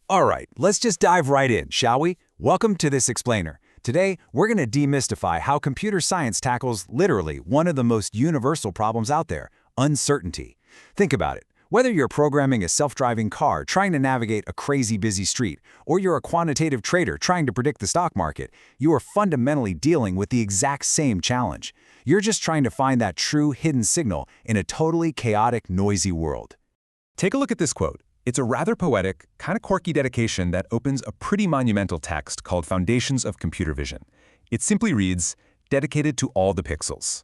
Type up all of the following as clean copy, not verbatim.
All right, let's just dive right in, shall we? Welcome to This Explainer. Today, we're going to demystify how computer science tackles literally one of the most universal problems out there, uncertainty. Think about it. Whether you're programming a self-driving car trying to navigate a crazy busy street, or you're a quantitative trader trying to predict the stock market, you are fundamentally dealing with the exact same challenge. You're just trying to find that true hidden signal in a totally chaotic, noisy world. Take a look at this quote. It's a rather poetic, kind of quirky dedication that opens a pretty monumental text called Foundations of Computer Vision. It simply reads, "Dedicated to all the pixels."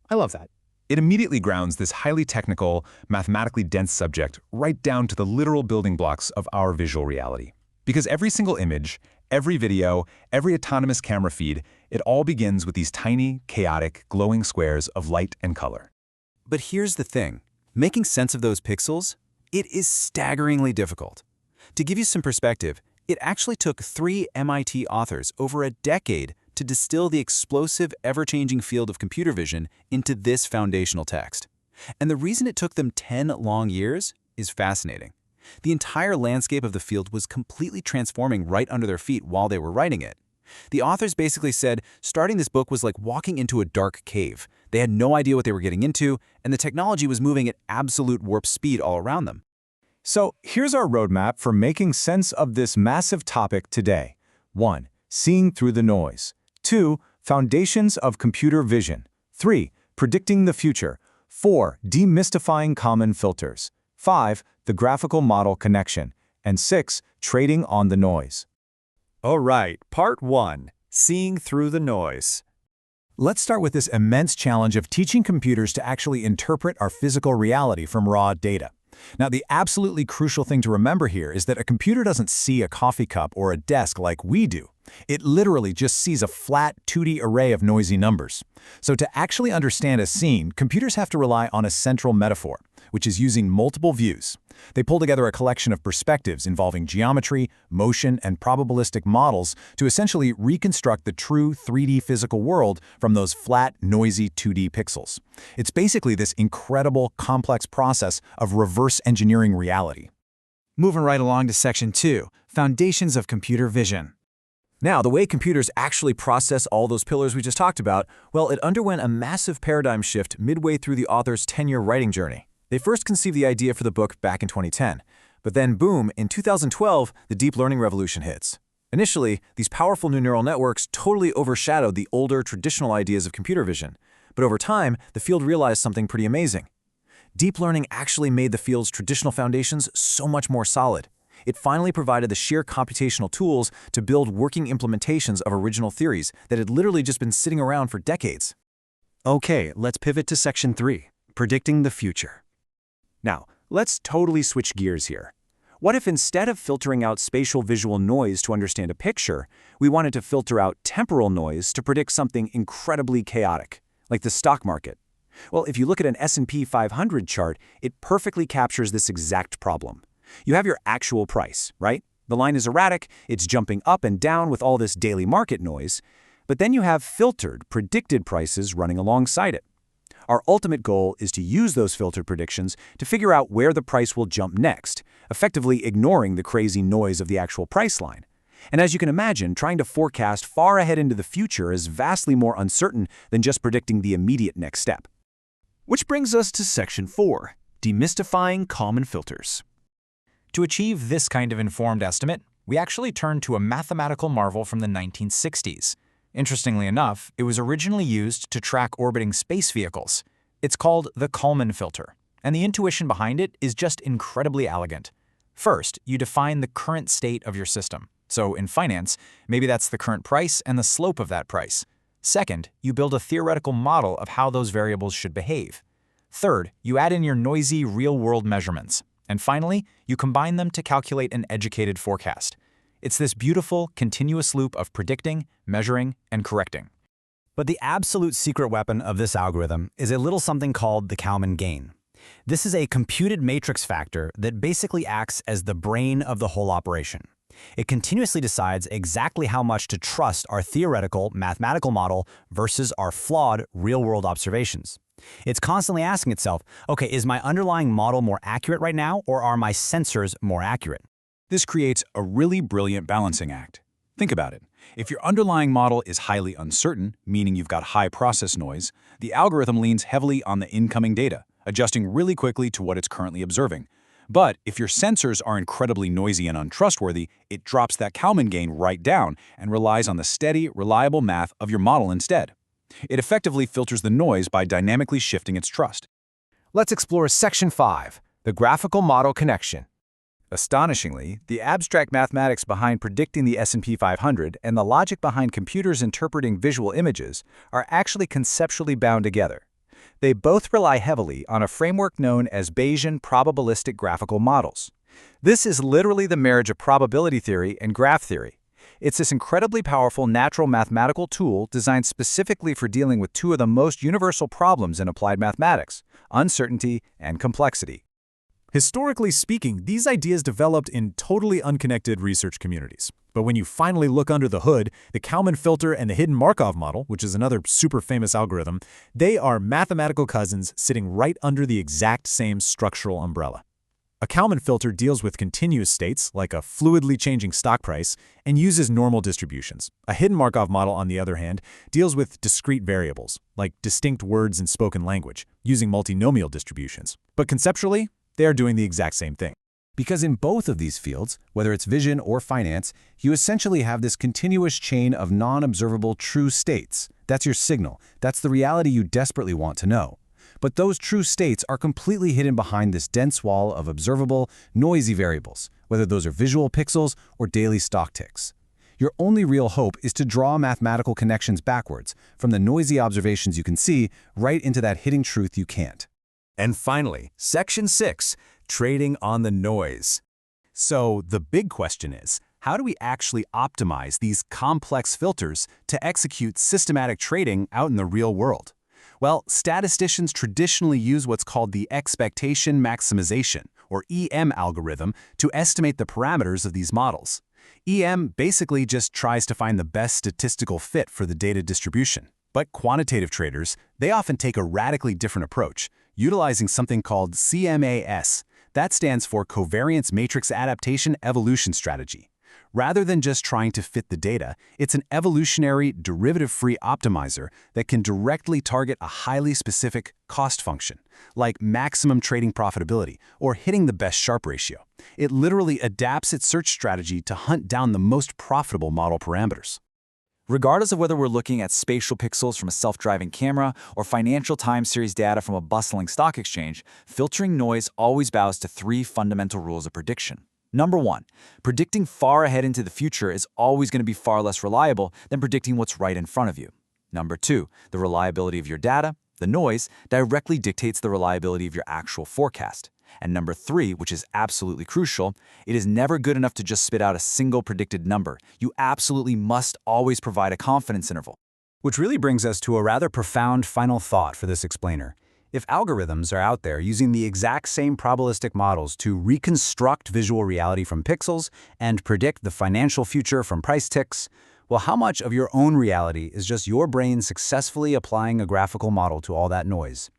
I love that. It immediately grounds this highly technical, mathematically dense subject right down to the literal building blocks of our visual reality. Because every single image, every video, every autonomous camera feed, it all begins with these tiny, chaotic, glowing squares of light and color. But here's the thing. Making sense of those pixels, it is staggeringly difficult. To give you some perspective, it actually took 3 MIT authors over a decade to distill the explosive, ever-changing field of computer vision into this foundational text. And the reason it took them 10 long years is fascinating. The entire landscape of the field was completely transforming right under their feet while they were writing it. The authors basically said starting this book was like walking into a dark cave. They had no idea what they were getting into, and the technology was moving at absolute warp speed all around them. So here's our roadmap for making sense of this massive topic today. 1. Seeing through the noise. 2. Foundations of computer vision. 3. Predicting the future. 4. Demystifying common filters. 5. The graphical model connection. And 6. Trading on the noise. All right, part 1, seeing through the noise. Let's start with this immense challenge of teaching computers to actually interpret our physical reality from raw data. Now, the absolutely crucial thing to remember here is that a computer doesn't see a coffee cup or a desk like we do. It literally just sees a flat 2D array of noisy numbers. So to actually understand a scene, computers have to rely on a central metaphor, which is using multiple views. They pull together a collection of perspectives involving geometry, motion, and probabilistic models to essentially reconstruct the true 3D physical world from those flat, noisy 2D pixels. It's basically this incredible, complex process of reverse engineering reality. Moving right along to Section 2, Foundations of Computer Vision. Now, the way computers actually process all those pillars we just talked about, well, it underwent a massive paradigm shift midway through the author's 10-year writing journey. They first conceived the idea for the book back in 2010. But then, boom, in 2012, the deep learning revolution hits. Initially, these powerful new neural networks totally overshadowed the older, traditional ideas of computer vision. But over time, the field realized something pretty amazing. Deep learning actually made the field's traditional foundations so much more solid. It finally provided the sheer computational tools to build working implementations of original theories that had literally just been sitting around for decades. Okay, let's pivot to Section 3, predicting the future. Now, let's totally switch gears here. What if instead of filtering out spatial visual noise to understand a picture, we wanted to filter out temporal noise to predict something incredibly chaotic, like the stock market? Well, if you look at an S&P 500 chart, it perfectly captures this exact problem. You have your actual price, right? The line is erratic, it's jumping up and down with all this daily market noise, but then you have filtered, predicted prices running alongside it. Our ultimate goal is to use those filtered predictions to figure out where the price will jump next, effectively ignoring the crazy noise of the actual price line. And as you can imagine, trying to forecast far ahead into the future is vastly more uncertain than just predicting the immediate next step. Which brings us to Section 4, demystifying common filters. To achieve this kind of informed estimate, we actually turned to a mathematical marvel from the 1960s. Interestingly enough, it was originally used to track orbiting space vehicles. It's called the Kalman filter, and the intuition behind it is just incredibly elegant. First, you define the current state of your system. So in finance, maybe that's the current price and the slope of that price. Second, you build a theoretical model of how those variables should behave. Third, you add in your noisy real-world measurements. And finally, you combine them to calculate an educated forecast. It's this beautiful, continuous loop of predicting, measuring, and correcting. But the absolute secret weapon of this algorithm is a little something called the Kalman gain. This is a computed matrix factor that basically acts as the brain of the whole operation. It continuously decides exactly how much to trust our theoretical mathematical model versus our flawed real-world observations. It's constantly asking itself, okay, is my underlying model more accurate right now, or are my sensors more accurate? This creates a really brilliant balancing act. Think about it. If your underlying model is highly uncertain, meaning you've got high process noise, the algorithm leans heavily on the incoming data, adjusting really quickly to what it's currently observing. But if your sensors are incredibly noisy and untrustworthy, it drops that Kalman gain right down and relies on the steady, reliable math of your model instead. It effectively filters the noise by dynamically shifting its trust. Let's explore Section 5, the graphical model connection. Astonishingly, the abstract mathematics behind predicting the S&P 500 and the logic behind computers interpreting visual images are actually conceptually bound together. They both rely heavily on a framework known as Bayesian probabilistic graphical models. This is literally the marriage of probability theory and graph theory. It's this incredibly powerful natural mathematical tool designed specifically for dealing with two of the most universal problems in applied mathematics: uncertainty and complexity. Historically speaking, these ideas developed in totally unconnected research communities. But when you finally look under the hood, the Kalman filter and the hidden Markov model, which is another super famous algorithm, they are mathematical cousins sitting right under the exact same structural umbrella. A Kalman filter deals with continuous states, like a fluidly changing stock price, and uses normal distributions. A hidden Markov model, on the other hand, deals with discrete variables, like distinct words in spoken language, using multinomial distributions. But conceptually, they are doing the exact same thing. Because in both of these fields, whether it's vision or finance, you essentially have this continuous chain of non-observable true states. That's your signal. That's the reality you desperately want to know. But those true states are completely hidden behind this dense wall of observable, noisy variables, whether those are visual pixels or daily stock ticks. Your only real hope is to draw mathematical connections backwards, from the noisy observations you can see, right into that hidden truth you can't. And finally, Section 6, trading on the noise. So the big question is, how do we actually optimize these complex filters to execute systematic trading out in the real world? Well, statisticians traditionally use what's called the expectation maximization, or EM algorithm, to estimate the parameters of these models. EM basically just tries to find the best statistical fit for the data distribution. But quantitative traders, they often take a radically different approach, utilizing something called CMAS. That stands for Covariance Matrix Adaptation Evolution Strategy. Rather than just trying to fit the data, it's an evolutionary, derivative-free optimizer that can directly target a highly specific cost function, like maximum trading profitability or hitting the best Sharpe ratio. It literally adapts its search strategy to hunt down the most profitable model parameters. Regardless of whether we're looking at spatial pixels from a self-driving camera or financial time series data from a bustling stock exchange, filtering noise always bows to three fundamental rules of prediction. Number one, predicting far ahead into the future is always going to be far less reliable than predicting what's right in front of you. Number two, the reliability of your data, the noise, directly dictates the reliability of your actual forecast. And number three, which is absolutely crucial, it is never good enough to just spit out a single predicted number. You absolutely must always provide a confidence interval. Which really brings us to a rather profound final thought for this explainer. If algorithms are out there using the exact same probabilistic models to reconstruct visual reality from pixels and predict the financial future from price ticks, well, how much of your own reality is just your brain successfully applying a graphical model to all that noise?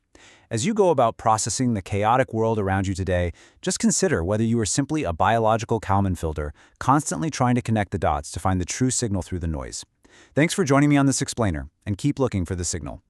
As you go about processing the chaotic world around you today, just consider whether you are simply a biological Kalman filter, constantly trying to connect the dots to find the true signal through the noise. Thanks for joining me on this explainer, and keep looking for the signal.